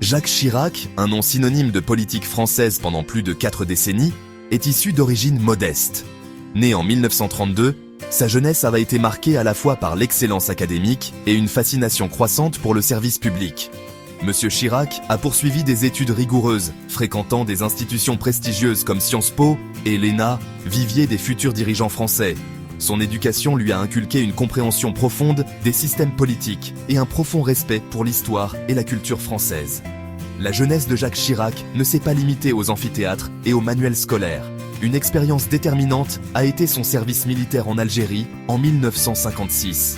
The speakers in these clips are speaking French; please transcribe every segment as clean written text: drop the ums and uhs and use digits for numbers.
Jacques Chirac, un nom synonyme de politique française pendant plus de 4 décennies, est issu d'origine modeste. Né en 1932, sa jeunesse a été marquée à la fois par l'excellence académique et une fascination croissante pour le service public. Monsieur Chirac a poursuivi des études rigoureuses, fréquentant des institutions prestigieuses comme Sciences Po et l'ENA, vivier des futurs dirigeants français. Son éducation lui a inculqué une compréhension profonde des systèmes politiques et un profond respect pour l'histoire et la culture française. La jeunesse de Jacques Chirac ne s'est pas limitée aux amphithéâtres et aux manuels scolaires. Une expérience déterminante a été son service militaire en Algérie en 1956.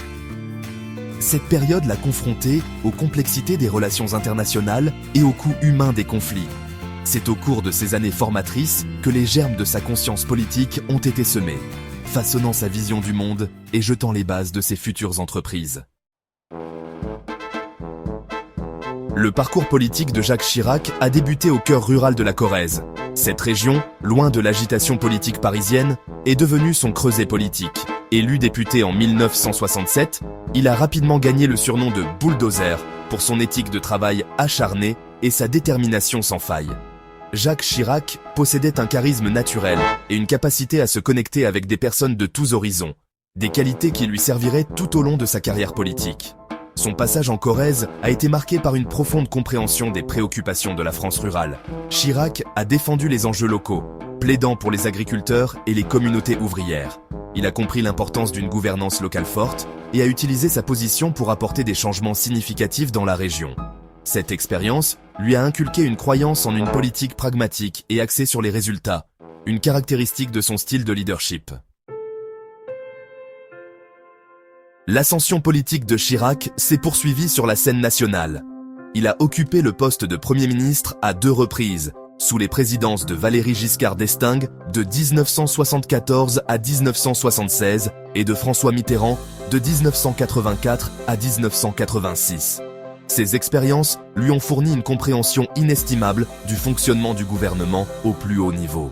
Cette période l'a confronté aux complexités des relations internationales et au coût humain des conflits. C'est au cours de ces années formatrices que les germes de sa conscience politique ont été semés, façonnant sa vision du monde et jetant les bases de ses futures entreprises. Le parcours politique de Jacques Chirac a débuté au cœur rural de la Corrèze. Cette région, loin de l'agitation politique parisienne, est devenue son creuset politique. Élu député en 1967, il a rapidement gagné le surnom de « bulldozer » pour son éthique de travail acharnée et sa détermination sans faille. Jacques Chirac possédait un charisme naturel et une capacité à se connecter avec des personnes de tous horizons, des qualités qui lui serviraient tout au long de sa carrière politique. Son passage en Corrèze a été marqué par une profonde compréhension des préoccupations de la France rurale. Chirac a défendu les enjeux locaux, plaidant pour les agriculteurs et les communautés ouvrières. Il a compris l'importance d'une gouvernance locale forte et a utilisé sa position pour apporter des changements significatifs dans la région. Cette expérience lui a inculqué une croyance en une politique pragmatique et axée sur les résultats, une caractéristique de son style de leadership. L'ascension politique de Chirac s'est poursuivie sur la scène nationale. Il a occupé le poste de Premier ministre à 2 reprises, sous les présidences de Valéry Giscard d'Estaing de 1974 à 1976 et de François Mitterrand de 1984 à 1986. Ces expériences lui ont fourni une compréhension inestimable du fonctionnement du gouvernement au plus haut niveau.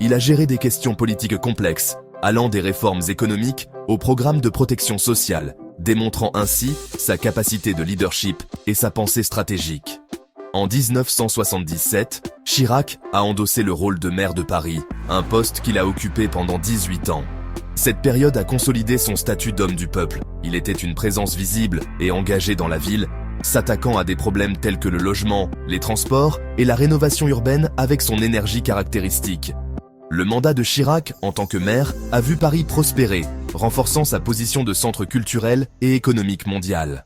Il a géré des questions politiques complexes, allant des réformes économiques au programme de protection sociale, démontrant ainsi sa capacité de leadership et sa pensée stratégique. En 1977, Chirac a endossé le rôle de maire de Paris, un poste qu'il a occupé pendant 18 ans. Cette période a consolidé son statut d'homme du peuple. Il était une présence visible et engagée dans la ville, s'attaquant à des problèmes tels que le logement, les transports et la rénovation urbaine avec son énergie caractéristique. Le mandat de Chirac, en tant que maire, a vu Paris prospérer, renforçant sa position de centre culturel et économique mondial.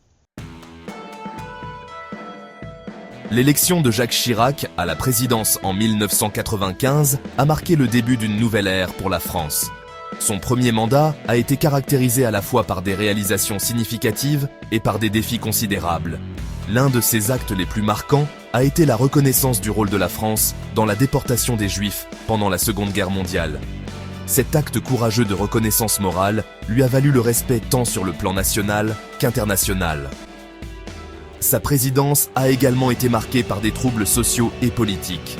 L'élection de Jacques Chirac à la présidence en 1995 a marqué le début d'une nouvelle ère pour la France. Son premier mandat a été caractérisé à la fois par des réalisations significatives et par des défis considérables. L'un de ses actes les plus marquants a été la reconnaissance du rôle de la France dans la déportation des Juifs pendant la Seconde Guerre mondiale. Cet acte courageux de reconnaissance morale lui a valu le respect tant sur le plan national qu'international. Sa présidence a également été marquée par des troubles sociaux et politiques.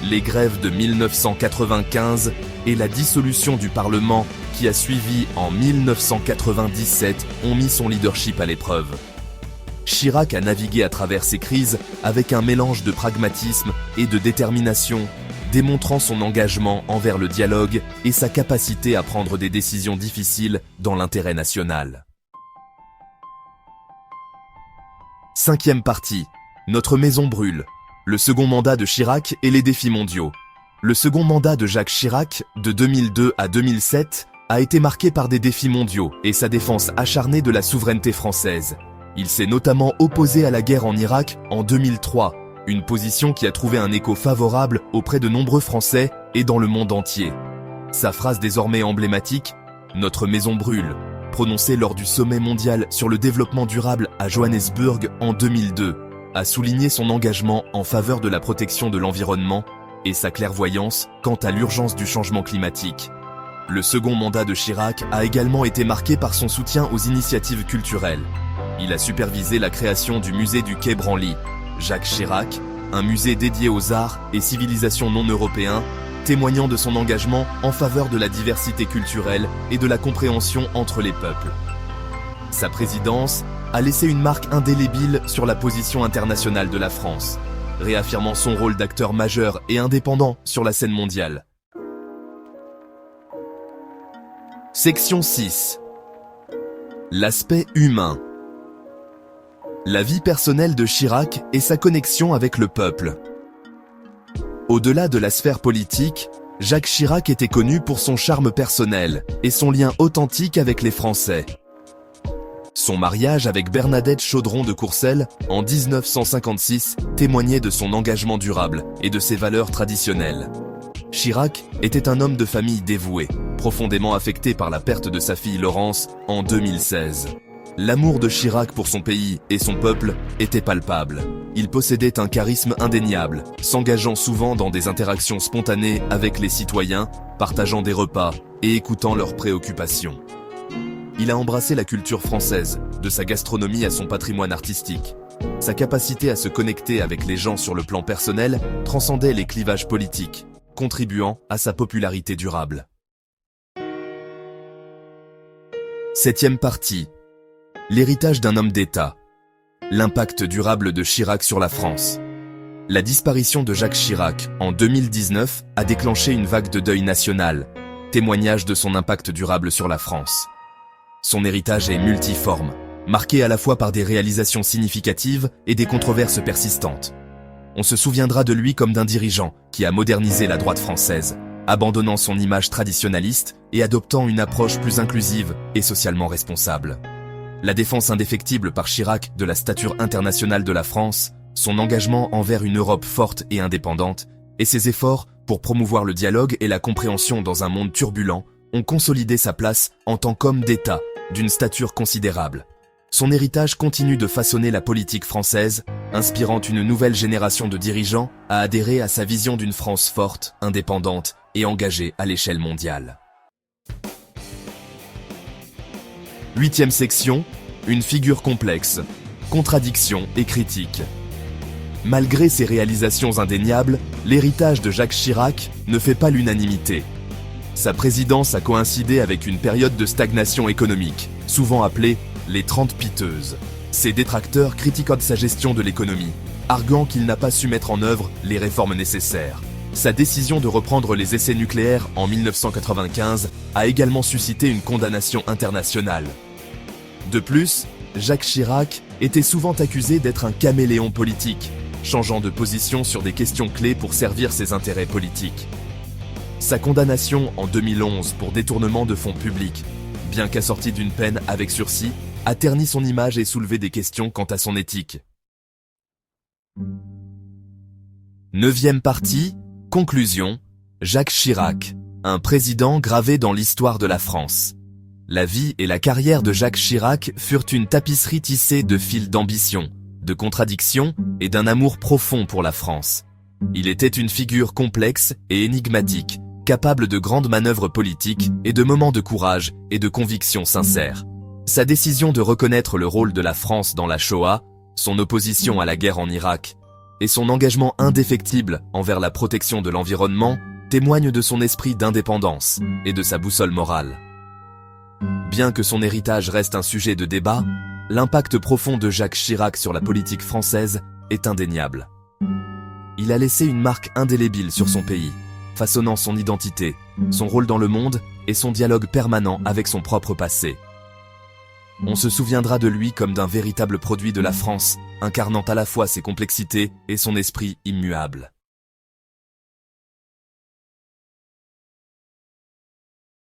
Les grèves de 1995 et la dissolution du Parlement qui a suivi en 1997 ont mis son leadership à l'épreuve. Chirac a navigué à travers ces crises avec un mélange de pragmatisme et de détermination, démontrant son engagement envers le dialogue et sa capacité à prendre des décisions difficiles dans l'intérêt national. 5e partie. Notre maison brûle. Le second mandat de Chirac et les défis mondiaux. Le second mandat de Jacques Chirac, de 2002 à 2007, a été marqué par des défis mondiaux et sa défense acharnée de la souveraineté française. Il s'est notamment opposé à la guerre en Irak en 2003, une position qui a trouvé un écho favorable auprès de nombreux Français et dans le monde entier. Sa phrase désormais emblématique « Notre maison brûle », prononcée lors du sommet mondial sur le développement durable à Johannesburg en 2002, a souligné son engagement en faveur de la protection de l'environnement et sa clairvoyance quant à l'urgence du changement climatique. Le second mandat de Chirac a également été marqué par son soutien aux initiatives culturelles. Il a supervisé la création du musée du Quai Branly, Jacques Chirac, un musée dédié aux arts et civilisations non européens, témoignant de son engagement en faveur de la diversité culturelle et de la compréhension entre les peuples. Sa présidence a laissé une marque indélébile sur la position internationale de la France. réaffirmant son rôle d'acteur majeur et indépendant sur la scène mondiale. Section 6. L'aspect humain. La vie personnelle de Chirac et sa connexion avec le peuple. Au-delà de la sphère politique, Jacques Chirac était connu pour son charme personnel et son lien authentique avec les Français. Son mariage avec Bernadette Chaudron de Courcelles en 1956 témoignait de son engagement durable et de ses valeurs traditionnelles. Chirac était un homme de famille dévoué, profondément affecté par la perte de sa fille Laurence en 2016. L'amour de Chirac pour son pays et son peuple était palpable. Il possédait un charisme indéniable, s'engageant souvent dans des interactions spontanées avec les citoyens, partageant des repas et écoutant leurs préoccupations. Il a embrassé la culture française, de sa gastronomie à son patrimoine artistique. Sa capacité à se connecter avec les gens sur le plan personnel transcendait les clivages politiques, contribuant à sa popularité durable. 7e partie. L'héritage d'un homme d'État. L'impact durable de Chirac sur la France. La disparition de Jacques Chirac en 2019 a déclenché une vague de deuil national, témoignage de son impact durable sur la France. Son héritage est multiforme, marqué à la fois par des réalisations significatives et des controverses persistantes. On se souviendra de lui comme d'un dirigeant qui a modernisé la droite française, abandonnant son image traditionnaliste et adoptant une approche plus inclusive et socialement responsable. La défense indéfectible par Chirac de la stature internationale de la France, son engagement envers une Europe forte et indépendante, et ses efforts pour promouvoir le dialogue et la compréhension dans un monde turbulent ont consolidé sa place en tant qu'homme d'État d'une stature considérable. Son héritage continue de façonner la politique française, inspirant une nouvelle génération de dirigeants à adhérer à sa vision d'une France forte, indépendante et engagée à l'échelle mondiale. 8e section, une figure complexe, contradiction et critique. Malgré ses réalisations indéniables, l'héritage de Jacques Chirac ne fait pas l'unanimité. Sa présidence a coïncidé avec une période de stagnation économique, souvent appelée les 30 piteuses. Ses détracteurs critiquent sa gestion de l'économie, arguant qu'il n'a pas su mettre en œuvre les réformes nécessaires. Sa décision de reprendre les essais nucléaires en 1995 a également suscité une condamnation internationale. De plus, Jacques Chirac était souvent accusé d'être un caméléon politique, changeant de position sur des questions clés pour servir ses intérêts politiques. Sa condamnation en 2011 pour détournement de fonds publics, bien qu'assortie d'une peine avec sursis, a terni son image et soulevé des questions quant à son éthique. 9e partie, conclusion, Jacques Chirac, un président gravé dans l'histoire de la France. La vie et la carrière de Jacques Chirac furent une tapisserie tissée de fils d'ambition, de contradictions et d'un amour profond pour la France. Il était une figure complexe et énigmatique, capable de grandes manœuvres politiques et de moments de courage et de conviction sincères. Sa décision de reconnaître le rôle de la France dans la Shoah, son opposition à la guerre en Irak et son engagement indéfectible envers la protection de l'environnement témoignent de son esprit d'indépendance et de sa boussole morale. Bien que son héritage reste un sujet de débat, l'impact profond de Jacques Chirac sur la politique française est indéniable. Il a laissé une marque indélébile sur son pays, façonnant son identité, son rôle dans le monde et son dialogue permanent avec son propre passé. On se souviendra de lui comme d'un véritable produit de la France, incarnant à la fois ses complexités et son esprit immuable.